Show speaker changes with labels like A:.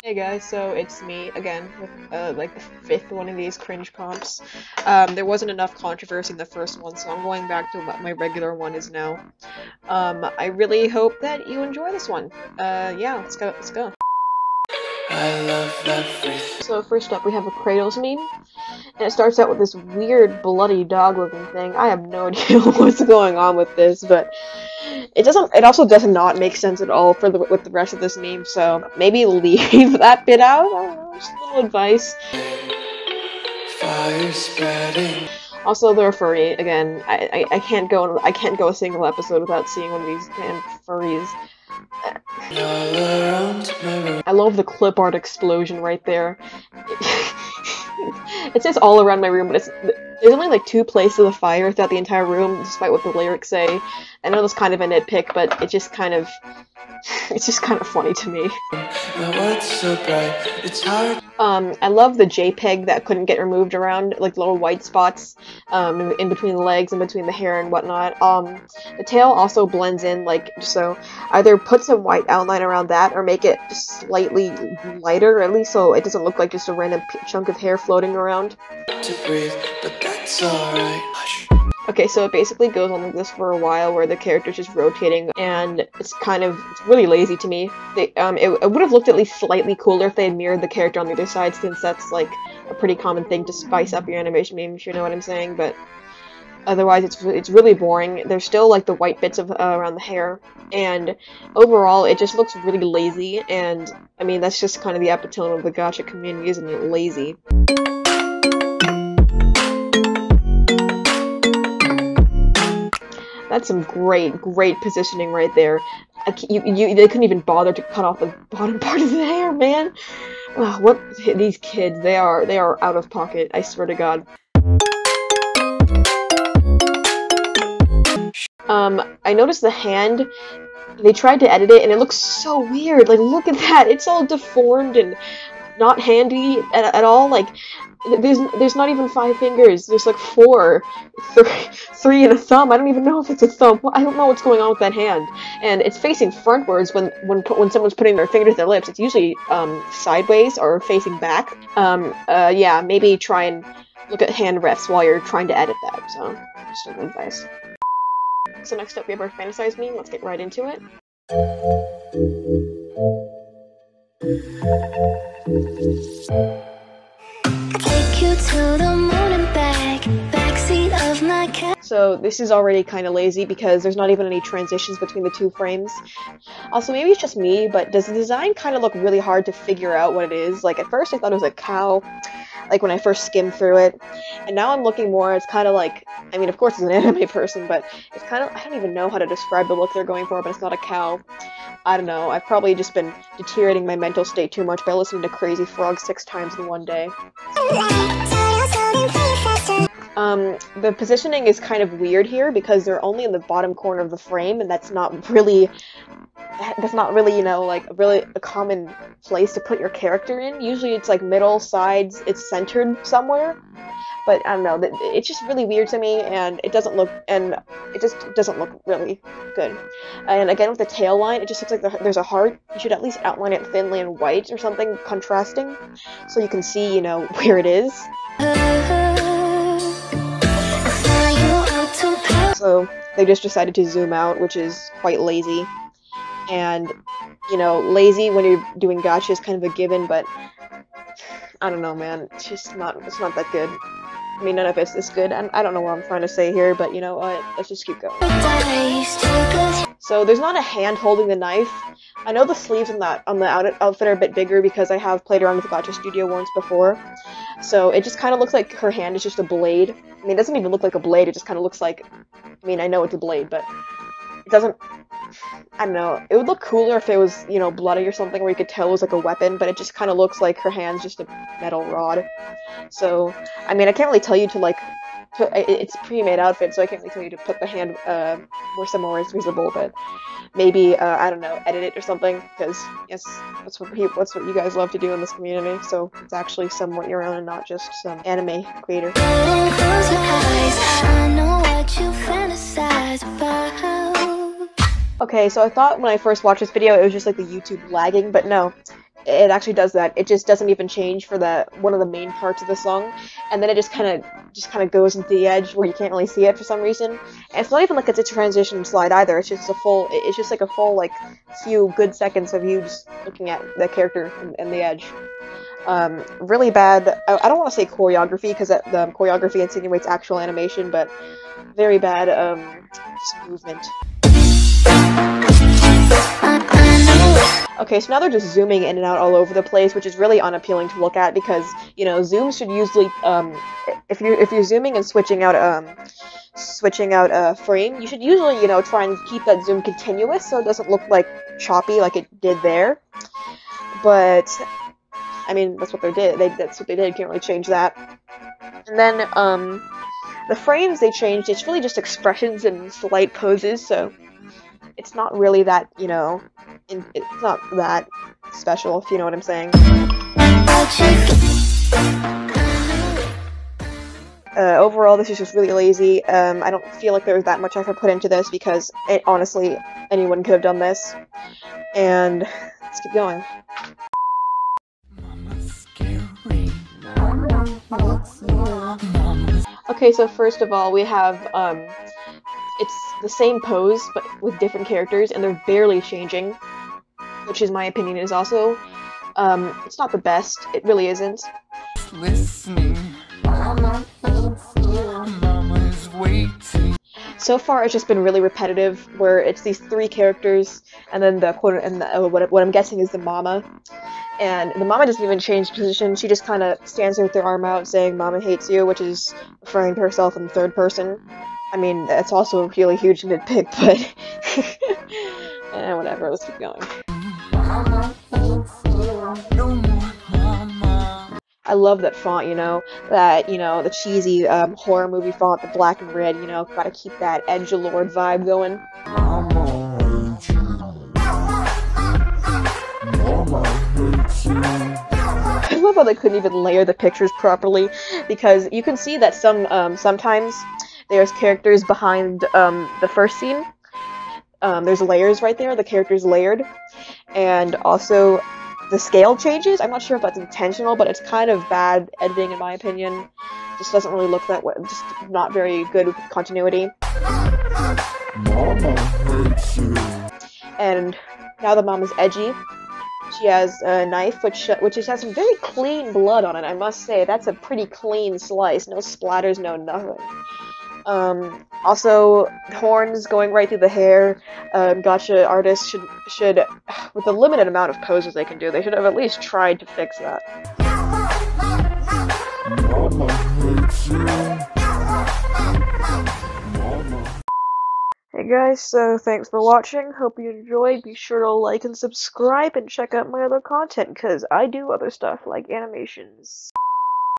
A: Hey guys, so it's me again with like the fifth one of these cringe comps. There wasn't enough controversy in the first one, so I'm going back to what my regular one is now. I really hope that you enjoy this one. Yeah, let's go, let's go. I love everything. So first up, we have a Kratos meme, and it starts out with this weird bloody dog-looking thing. I have no idea what's going on with this, but it also does not make sense at all with the rest of this meme, so maybe leave that bit out. I don't know, just a little advice. Fire spreading. Also, they're furry again. I can't go a single episode without seeing one of these damn furries. I love the clip art explosion right there. It says all around my room, but there's only like 2 places of fire throughout the entire room, despite what the lyrics say. I know that's kind of a nitpick, but it's just kind of funny to me. I love the JPEG that couldn't get removed around, like little white spots in between the legs and between the hair and whatnot. The tail also blends in, like, so either put some white outline around that or make it just slightly lighter, at least, so it doesn't look like just a random chunk of hair floating around. To breathe, but that's alright. Okay, so it basically goes on like this for a while, where the character's just rotating, and it's really lazy to me. It would have looked at least slightly cooler if they had mirrored the character on the other side, since that's like a pretty common thing to spice up your animation memes, you know what I'm saying, but otherwise it's really boring. There's still like the white bits of around the hair, and overall it just looks really lazy, and I mean that's just kind of the epitome of the gacha community, isn't it? Lazy. That's some great positioning right there. They couldn't even bother to cut off the bottom part of the hair, man. What these kids? They are out of pocket. I swear to God. I noticed the hand. They tried to edit it, and it looks so weird. Like, look at that. It's all deformed and not handy at all. Like, there's not even 5 fingers. There's like 4, 3 and a thumb. I don't even know if it's a thumb. I don't know what's going on with that hand. And it's facing frontwards when someone's putting their finger to their lips. It's usually sideways or facing back. Yeah, maybe try and look at hand refs while you're trying to edit that. So, just some advice. So next up we have our fantasize meme. Let's get right into it. So this is already kind of lazy because there's not even any transitions between the 2 frames. Also, maybe it's just me, but does the design kind of look really hard to figure out what it is? Like, at first I thought it was a cow, like when I first skimmed through it, and now I'm looking more, it's kind of like, I mean, of course it's an anime person, but it's kind of, I don't even know how to describe the look they're going for, but it's not a cow. I don't know, I've probably just been deteriorating my mental state too much by listening to Crazy Frog 6 times in one day. The positioning is kind of weird here because they're only in the bottom corner of the frame, and that's not really, you know, like a common place to put your character in. Usually it's like middle, sides, it's centered somewhere. But I don't know, it's just really weird to me, and it just doesn't look really good. And again, with the tail line, it just looks like there's a heart. You should at least outline it thinly in white or something contrasting, so you can see, you know, where it is. So they just decided to zoom out, which is quite lazy. And, you know, lazy when you're doing gacha is kind of a given, but I don't know, man. It's not that good. I mean, none of it's this good. I don't know what I'm trying to say here, but you know what? Let's just keep going. So there's not a hand holding the knife. I know the sleeves on the outfit are a bit bigger because I have played around with Gacha Studio once before. So it just kind of looks like her hand is just a blade. I mean, it doesn't even look like a blade, it just kind of looks like, I mean, I know it's a blade, but it doesn't, I don't know. It would look cooler if it was, you know, bloody or something where you could tell it was like a weapon, but it just kind of looks like her hand's just a metal rod. So, I mean, I can't really tell you to, like, it's a pre-made outfit, so I can't really tell you to put the hand where somewhere is visible, but maybe, I don't know, edit it or something, because, yes, that's what you guys love to do in this community, so it's actually somewhat your own and not just some anime creator. Okay, so I thought when I first watched this video it was just like the YouTube lagging, but no. it actually does that. It just doesn't even change for one of the main parts of the song, and then it just kind of goes into the edge where you can't really see it for some reason. And it's not even like it's a transition slide either. It's just it's just like a full like few good seconds of you just looking at the character and the edge. Really bad. I don't want to say choreography because the choreography insinuates actual animation, but very bad just movement. Okay, so now they're just zooming in and out all over the place, which is really unappealing to look at because, you know, zooms should usually if you're zooming and switching out a frame, you should usually, you know, try and keep that zoom continuous so it doesn't look like choppy like it did there. But I mean, that's what they did. That's what they did. Can't really change that. And then the frames they changed. It's really just expressions and slight poses, so it's not really that, you know, it's not that special, if you know what I'm saying. Overall, this is just really lazy. I don't feel like there was that much effort put into this because, honestly, anyone could have done this. And let's keep going. Okay, so first of all, we have, it's the same pose, but with different characters, and they're barely changing, which in my opinion is also, it's not the best, it really isn't. Listening. Mama hates you. Mama is waiting. So far, it's just been really repetitive, where it's these three characters, and then what I'm guessing is the mama. And the mama doesn't even change position, she just kind of stands there with her arm out saying "Mama hates you," which is referring to herself in the third person. I mean, that's also a really huge nitpick, but whatever, let's keep going. Mama hates you. No more mama. I love that font, you know, the cheesy horror movie font, the black and red, you know, gotta keep that edgelord vibe going. Mama hates you. I love how they couldn't even layer the pictures properly, because you can see that sometimes there's characters behind the first scene. There's layers right there, the character's layered, and also the scale changes. I'm not sure if that's intentional, but it's kind of bad editing in my opinion. Just doesn't really look that way, just not very good continuity. Mama hates you. And now the mom is edgy. She has a knife, which has some very clean blood on it, I must say. That's a pretty clean slice. No splatters, no nothing. Also, horns going right through the hair. Gacha artists should, with the limited amount of poses they can do, they should have at least tried to fix that. Mama hates you. Mama. Hey guys, so thanks for watching, hope you enjoyed, be sure to like and subscribe and check out my other content, because I do other stuff like animations.